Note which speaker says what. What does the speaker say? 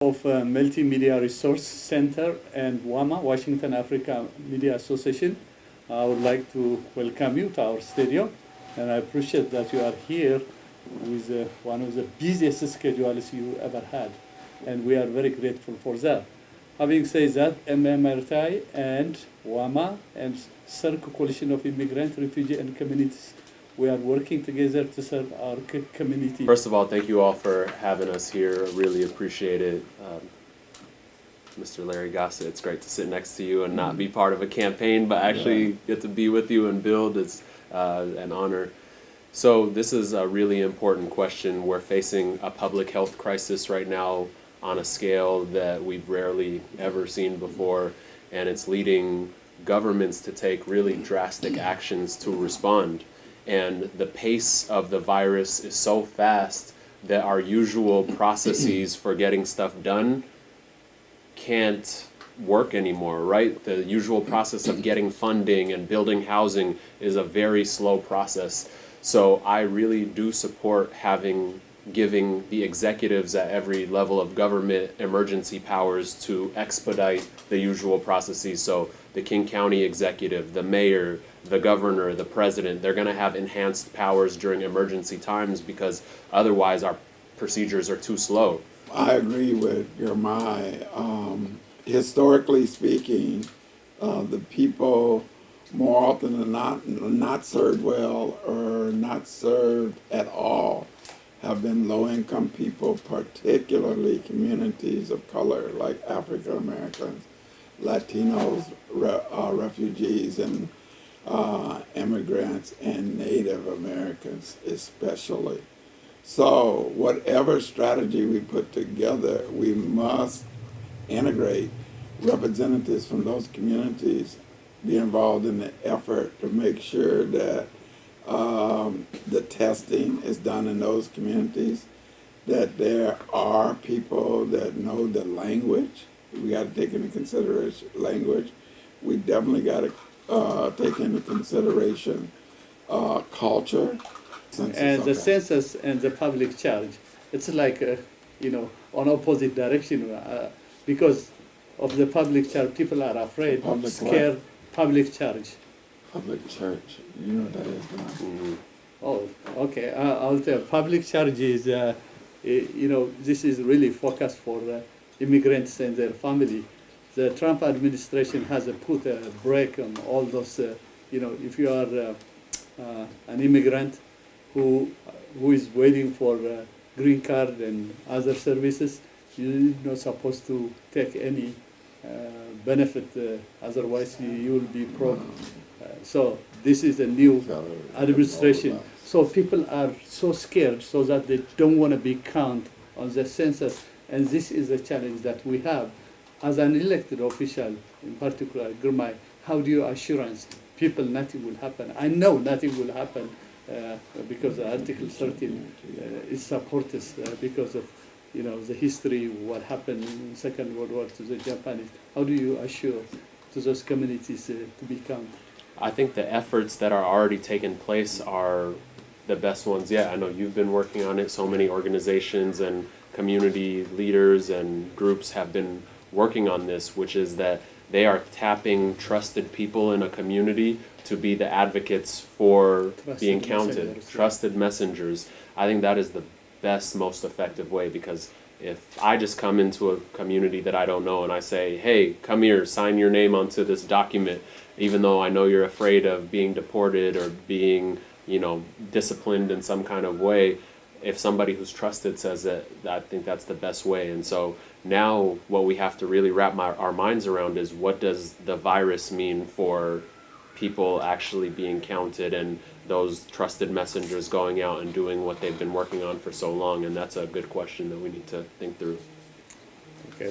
Speaker 1: of Multimedia Resource Center and Wama, Washington Africa Media Association. I would like to welcome you to our studio, and I appreciate that you are here with one of the busiest schedules you ever had, and we are very grateful for that. Having said that, MMRTI and Wama and Circle Coalition of Immigrant, Refugee and Communities, we are working together to serve our community.
Speaker 2: First of all, thank you all for having us here. I really appreciate it. Mr. Larry Gossett, it's great to sit next to you and not be part of a campaign, but actually get to be with you and build. It's an honor. So this is a really important question. We're facing a public health crisis right now on a scale that we've rarely ever seen before, and it's leading governments to take really drastic actions to respond. And the pace of the virus is so fast that our usual processes for getting stuff done can't work anymore, right? The usual process of getting funding and building housing is a very slow process. So I really do support giving the executives at every level of government emergency powers to expedite the usual processes. So the King County executive, the mayor, the governor, the president, they're going to have enhanced powers during emergency times because otherwise our procedures are too slow.
Speaker 3: I agree with Jeremiah. Historically speaking, the people more often than not served well or not served at all have been low-income people, particularly communities of color like African Americans, Latinos, refugees, and immigrants, and Native Americans especially. So whatever strategy we put together, we must integrate representatives from those communities, be involved in the effort to make sure that the testing is done in those communities, that there are people that know the language. We got to take into consideration language. We definitely got to take into consideration culture.
Speaker 1: And the census and the public charge, it's like, on opposite direction. Because of the public charge, people are afraid, scared.
Speaker 3: What?
Speaker 1: Public charge.
Speaker 3: Public church. You know what that is,
Speaker 2: Mm-hmm.
Speaker 1: Oh, okay. I'll tell. Public charge is, this is really focused for immigrants and their family. The Trump administration has put a brake on all those. If you are an immigrant who is waiting for a green card and other services, you're not supposed to take any benefit. Otherwise, you will be broke. So this is a new administration. So people are so scared so that they don't want to be counted on the census. And this is a challenge that we have as an elected official, in particular, Gurmai. How do you assurance people nothing will happen? I know nothing will happen because Article 13 is supported because of the history, what happened in Second World War to the Japanese. How do you assure to those communities to be counted?
Speaker 2: I think the efforts that are already taking place are the best ones yet. I know you've been working on it. So many organizations and community leaders and groups have been working on this, which is that they are tapping trusted people in a community to be the advocates for being counted. Trusted messengers. I think that is the best, most effective way, because if I just come into a community that I don't know and I say, hey, come here, sign your name onto this document, even though I know you're afraid of being deported or being, disciplined in some kind of way, if somebody who's trusted says it, I think that's the best way. And so now what we have to really wrap our minds around is, what does the virus mean for people actually being counted and those trusted messengers going out and doing what they've been working on for so long? And that's a good question that we need to think through.
Speaker 1: Okay.